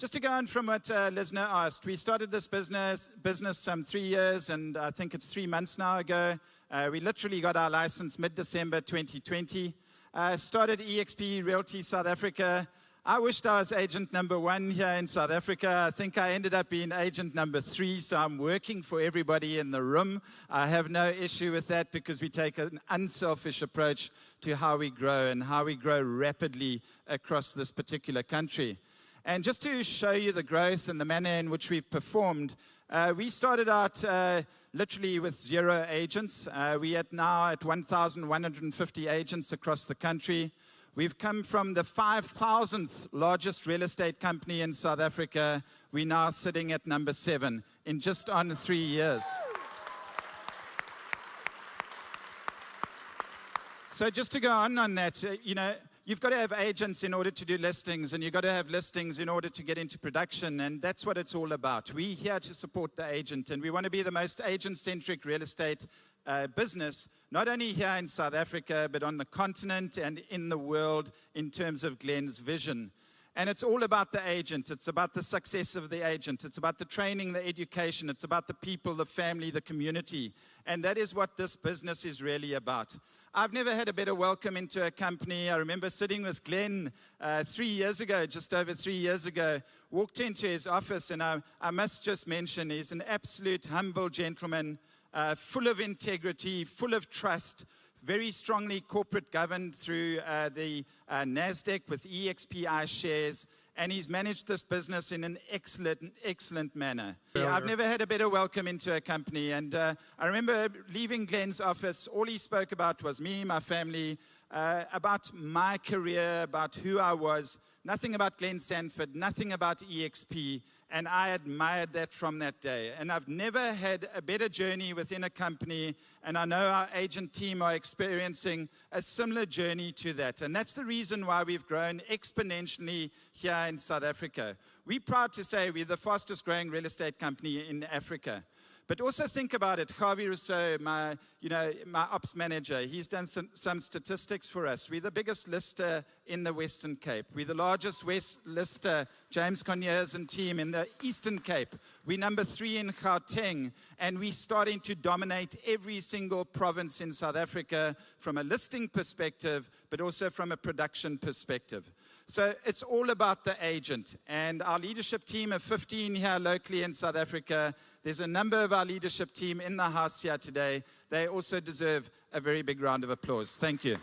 just to go on from what Lisna asked, we started this business some 3 years, and I think it's 3 months now ago. We literally got our license mid-December 2020. Started eXp Realty South Africa. I wished I was agent number 1 here in South Africa. I think I ended up being agent number 3, so I'm working for everybody in the room. I have no issue with that because we take an unselfish approach to how we grow and how we grow rapidly across this particular country. And just to show you the growth and the manner in which we've performed, we started out literally with 0 agents. We are now at 1,150 agents across the country. We've come from the 5,000th largest real estate company in South Africa. We're now sitting at number 7 in just under 3 years. So just to go on that, you've got to have agents in order to do listings, and you've got to have listings in order to get into production, and that's what it's all about. We're here to support the agent, and we want to be the most agent-centric real estate business, not only here in South Africa, but on the continent and in the world in terms of Glenn's vision. And it's all about the agent. It's about the success of the agent. It's about the training, the education. It's about the people, the family, the community. And that is what this business is really about. I've never had a better welcome into a company. I remember sitting with Glenn 3 years ago, just over 3 years ago, walked into his office, and I must just mention, he's an absolute humble gentleman, full of integrity, full of trust, very strongly corporate governed through the NASDAQ with eXp shares, and he's managed this business in an excellent manner. I've never had a better welcome into a company, and I remember leaving Glenn's office, all he spoke about was me, my family, about my career, about who I was, nothing about Glenn Sanford, nothing about eXp, and I admired that from that day. And I've never had a better journey within a company, and I know our agent team are experiencing a similar journey to that. And that's the reason why we've grown exponentially here in South Africa. We're proud to say we're the fastest growing real estate company in Africa. But also think about it. Javi Rousseau, my ops manager, he's done some statistics for us. We're the biggest lister in the Western Cape. We're the largest lister, James Conyers and team, in the Eastern Cape. We're number 3 in Gauteng, and we're starting to dominate every single province in South Africa from a listing perspective, but also from a production perspective. So it's all about the agent. And our leadership team of 15 here locally in South Africa, there's a number of our leadership team in the house here today. They also deserve a very big round of applause. Thank you.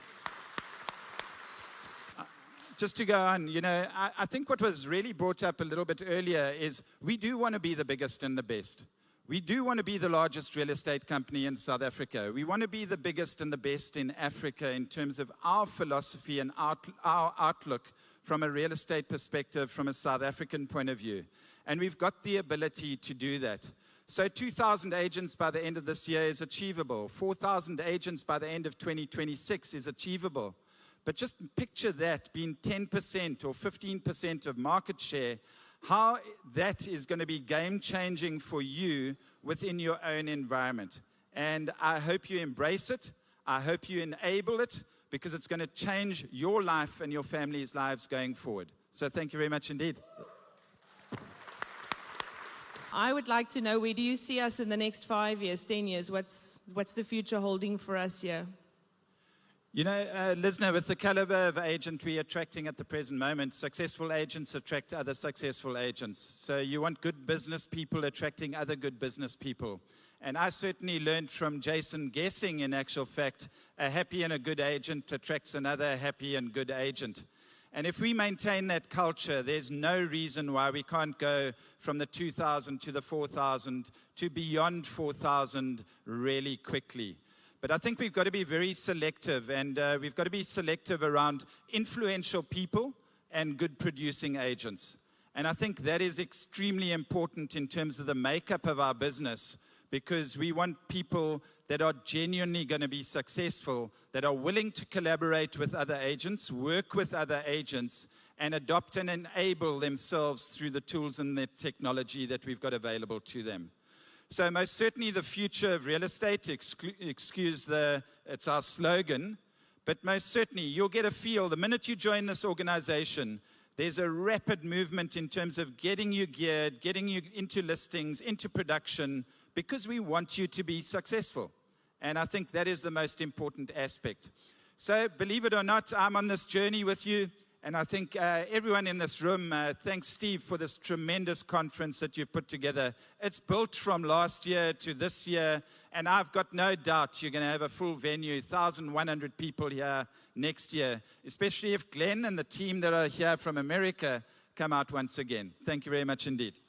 Just to go on, I think what was really brought up a little bit earlier is we do want to be the biggest and the best. We do want to be the largest real estate company in South Africa. We want to be the biggest and the best in Africa in terms of our philosophy and our outlook from a real estate perspective, from a South African point of view. And we've got the ability to do that. So 2,000 agents by the end of this year is achievable. 4,000 agents by the end of 2026 is achievable. But just picture that being 10% or 15% of market share, how that is going to be game-changing for you within your own environment. And I hope you embrace it. I hope you enable it, because it's going to change your life and your family's lives going forward. So thank you very much indeed. I would like to know, where do you see us in the next 5 years, 10 years? What's the future holding for us here? Lisna, with the caliber of agent we're attracting at the present moment, successful agents attract other successful agents. So you want good business people attracting other good business people. And I certainly learned from Jason guessing, in actual fact, a happy and a good agent attracts another happy and good agent. And if we maintain that culture, there's no reason why we can't go from the 2,000 to the 4,000 to beyond 4,000 really quickly. But I think we've got to be very selective, and we've got to be selective around influential people and good producing agents. And I think that is extremely important in terms of the makeup of our business, because we want people that are genuinely going to be successful, that are willing to collaborate with other agents, work with other agents, and adopt and enable themselves through the tools and the technology that we've got available to them. So most certainly the future of real estate, it's our slogan, but most certainly you'll get a feel the minute you join this organization There's a rapid movement in terms of getting you geared, getting you into listings, into production, because we want you to be successful. And I think that is the most important aspect. So believe it or not, I'm on this journey with you. And I think everyone in this room, thanks Steve for this tremendous conference that you put together. It's built from last year to this year. And I've got no doubt you're going to have a full venue, 1,100 people here next year, especially if Glenn and the team that are here from America come out once again. Thank you very much indeed.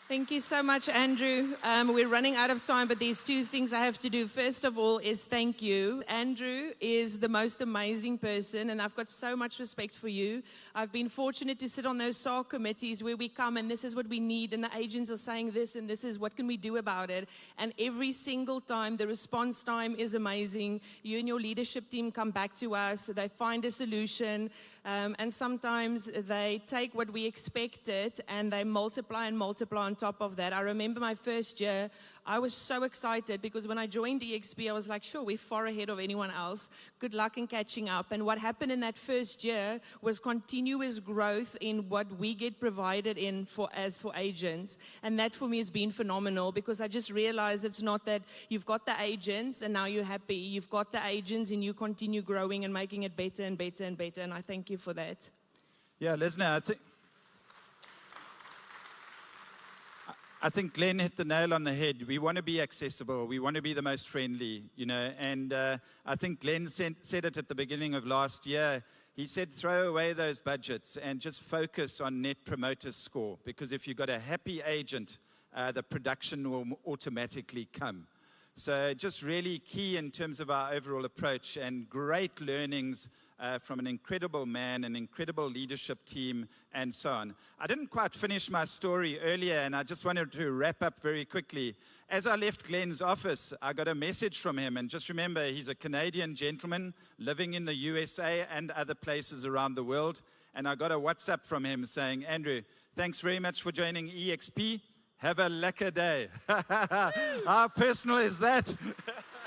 Thank you so much, Andrew. We're running out of time, but there's two things I have to do. First of all is thank you. Andrew is the most amazing person, and I've got so much respect for you. I've been fortunate to sit on those SAR committees where we come and this is what we need, and the agents are saying this, and this is what can we do about it. And every single time, the response time is amazing. You and your leadership team come back to us. They find a solution, and sometimes they take what we expected and they multiply and multiply on top of that. I remember my first year, I was so excited because when I joined eXp, I was like, sure, we're far ahead of anyone else. Good luck in catching up. And what happened in that first year was continuous growth in what we get provided in for agents. And that for me has been phenomenal because I just realized it's not that you've got the agents and now you're happy. You've got the agents and you continue growing and making it better and better and better. And I thank you for that. Yeah, Lesna, I think Glenn hit the nail on the head. We want to be accessible. We want to be the most friendly, you know. And I think Glenn said it at the beginning of last year. He said, throw away those budgets and just focus on Net Promoter Score. Because if you've got a happy agent, the production will automatically come. So just really key in terms of our overall approach and great learnings from an incredible man, an incredible leadership team, and so on. I didn't quite finish my story earlier, and I just wanted to wrap up very quickly. As I left Glenn's office, I got a message from him, and just remember, he's a Canadian gentleman living in the USA and other places around the world, and I got a WhatsApp from him saying, Andrew, thanks very much for joining eXp. Have a lekker day. How personal is that?